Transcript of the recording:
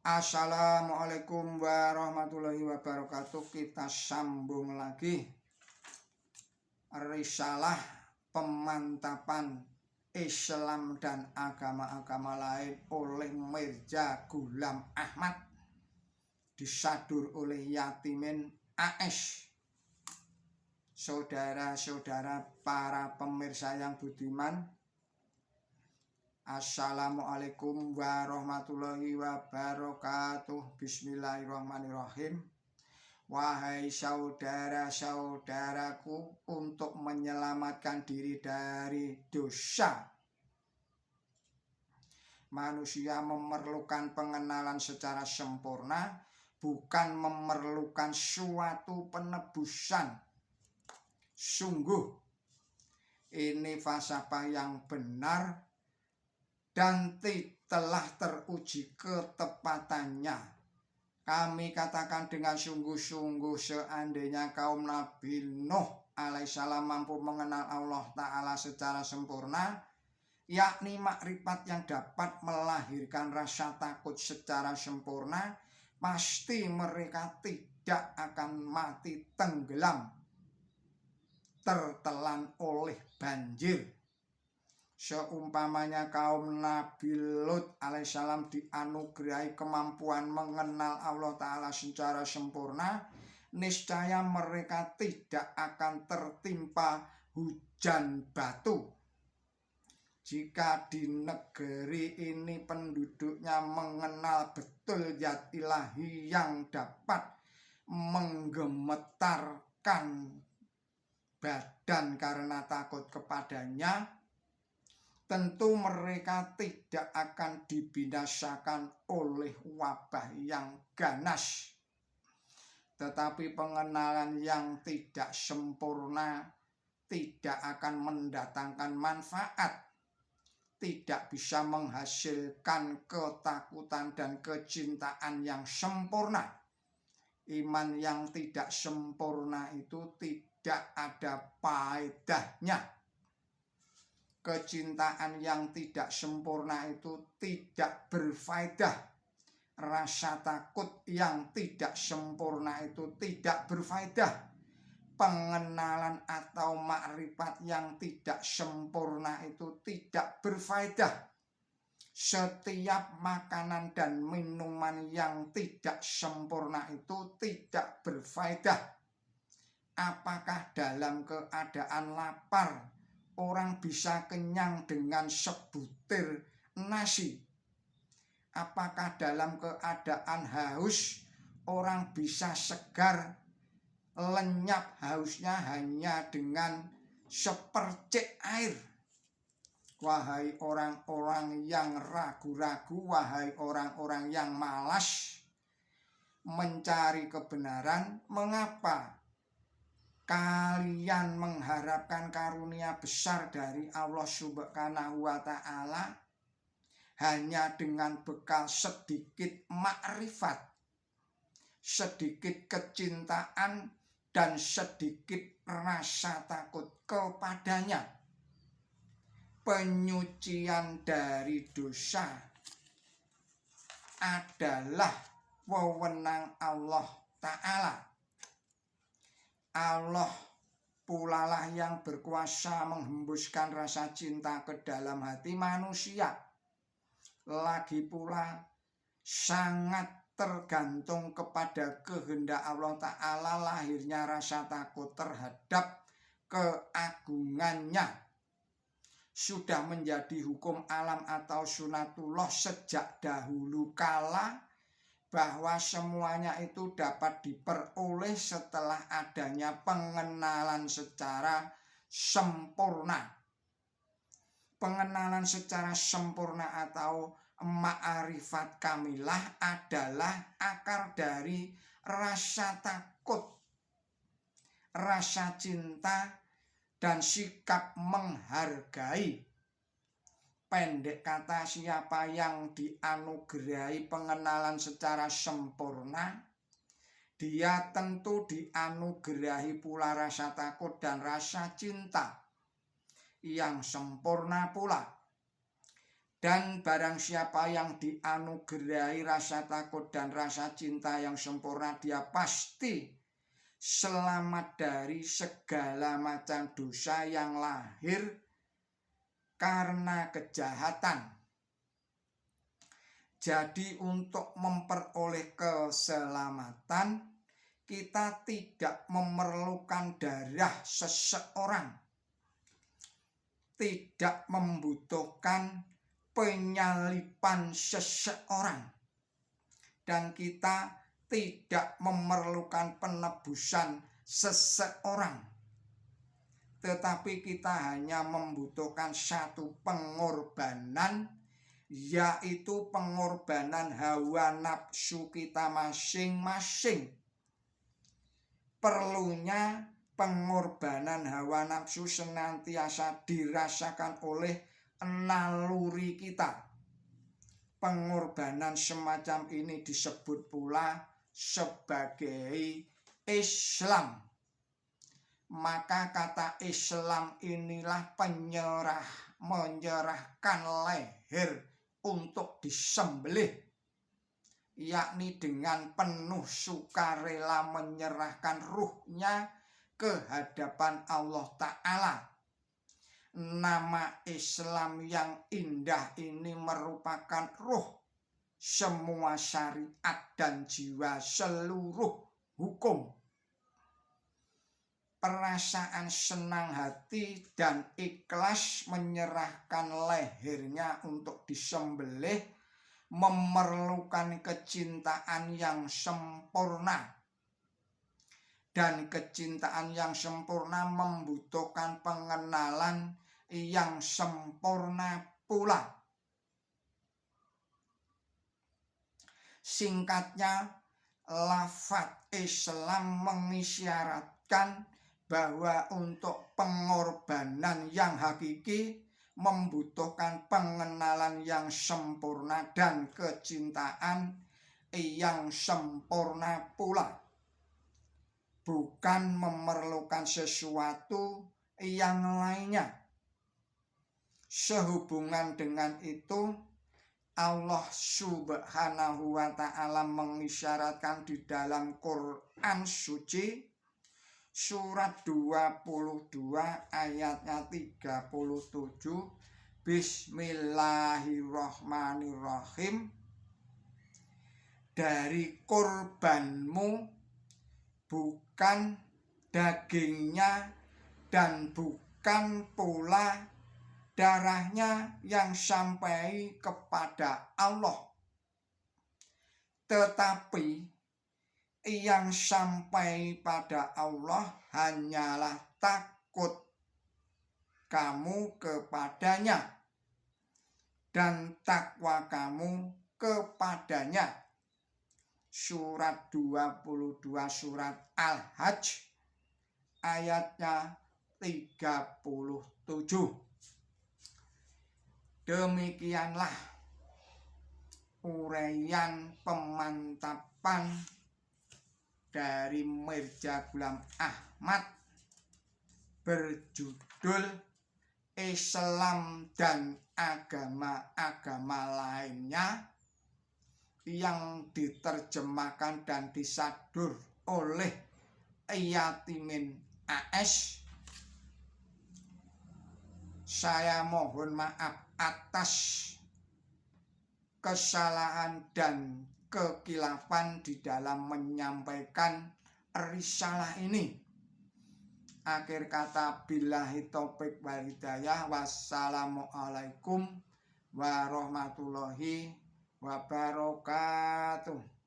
Assalamualaikum warahmatullahi wabarakatuh. Kita sambung lagi risalah pemantapan Islam dan agama-agama lain oleh Mirza Ghulam Ahmad, disadur oleh Yatimin AS. Saudara-saudara para pemirsa yang budiman, Assalamualaikum warahmatullahi wabarakatuh. Bismillahirrahmanirrahim. Wahai saudara-saudaraku, untuk menyelamatkan diri dari dosa, manusia memerlukan pengenalan secara sempurna, bukan memerlukan suatu penebusan. Sungguh ini falsafah yang benar dan telah teruji ketepatannya. Kami katakan dengan sungguh-sungguh, seandainya kaum Nabi Nuh alaihissalam mampu mengenal Allah Ta'ala secara sempurna, yakni makrifat yang dapat melahirkan rasa takut secara sempurna, pasti mereka tidak akan mati tenggelam tertelan oleh banjir. Seumpamanya kaum Nabi Lut alaihissalam dianugerahi kemampuan mengenal Allah Ta'ala secara sempurna, niscaya mereka tidak akan tertimpa hujan batu. Jika di negeri ini penduduknya mengenal betul zat ilahi yang dapat menggemetarkan badan karena takut kepadanya, tentu mereka tidak akan dibinasakan oleh wabah yang ganas. Tetapi pengenalan yang tidak sempurna tidak akan mendatangkan manfaat, tidak bisa menghasilkan ketakutan dan kecintaan yang sempurna. Iman yang tidak sempurna itu tidak ada faedahnya. Kecintaan yang tidak sempurna itu tidak berfaedah. Rasa takut yang tidak sempurna itu tidak berfaedah. Pengenalan atau makrifat yang tidak sempurna itu tidak berfaedah. Setiap makanan dan minuman yang tidak sempurna itu tidak berfaedah. Apakah dalam keadaan lapar orang bisa kenyang dengan sebutir nasi? Apakah dalam keadaan haus orang bisa segar lenyap hausnya hanya dengan sepercik air? Wahai orang-orang yang ragu-ragu, wahai orang-orang yang malas mencari kebenaran, mengapa kalian mengharapkan karunia besar dari Allah Subhanahu wa Ta'ala hanya dengan bekal sedikit makrifat, sedikit kecintaan, dan sedikit rasa takut kepadanya? Penyucian dari dosa adalah wewenang Allah Ta'ala. Allah pulalah yang berkuasa menghembuskan rasa cinta ke dalam hati manusia. Lagi pula sangat tergantung kepada kehendak Allah Ta'ala lahirnya rasa takut terhadap keagungannya. Sudah menjadi hukum alam atau sunatullah sejak dahulu kala bahwa semuanya itu dapat diperoleh setelah adanya pengenalan secara sempurna. Pengenalan secara sempurna atau ma'rifat kamilah adalah akar dari rasa takut, rasa cinta, dan sikap menghargai. Pendek kata, siapa yang dianugerahi pengenalan secara sempurna, dia tentu dianugerahi pula rasa takut dan rasa cinta yang sempurna pula. Dan barang siapa yang dianugerahi rasa takut dan rasa cinta yang sempurna, dia pasti selamat dari segala macam dosa yang lahir karena kejahatan. Jadi untuk memperoleh keselamatan, kita tidak memerlukan darah seseorang, tidak membutuhkan penyalipan seseorang, dan kita tidak memerlukan penebusan seseorang, tetapi kita hanya membutuhkan satu pengorbanan, yaitu pengorbanan hawa nafsu kita masing-masing. Perlunya pengorbanan hawa nafsu senantiasa dirasakan oleh naluri kita. Pengorbanan semacam ini disebut pula sebagai Islam. Maka kata Islam inilah menyerahkan leher untuk disembelih, yakni dengan penuh sukarela menyerahkan ruhnya ke hadapan Allah Ta'ala. Nama Islam yang indah ini merupakan ruh semua syariat dan jiwa seluruh hukum. Perasaan senang hati dan ikhlas menyerahkan lehernya untuk disembelih memerlukan kecintaan yang sempurna. Dan kecintaan yang sempurna membutuhkan pengenalan yang sempurna pula. Singkatnya, lafaz Islam mengisyaratkan bahwa untuk pengorbanan yang hakiki membutuhkan pengenalan yang sempurna dan kecintaan yang sempurna pula. Bukan memerlukan sesuatu yang lainnya. Sehubungan dengan itu, Allah Subhanahu wa Ta'ala mengisyaratkan di dalam Quran suci surat 22 ayatnya 37, Bismillahirrahmanirrahim, dari kurbanmu bukan dagingnya dan bukan pula darahnya yang sampai kepada Allah, tetapi yang sampai pada Allah hanyalah takut kamu kepadanya dan takwa kamu kepadanya. Surat 22 surat Al-Hajj ayatnya 37. Demikianlah uraian pemantapan dari Mirza Ghulam Ahmad berjudul Islam dan agama-agama lainnya, yang diterjemahkan dan disadur oleh Yatimin AS. Saya mohon maaf atas kesalahan dan kekilafan di dalam menyampaikan risalah ini. Akhir kata, billahi taufik wal hidayah. Wassalamualaikum warahmatullahi wabarakatuh.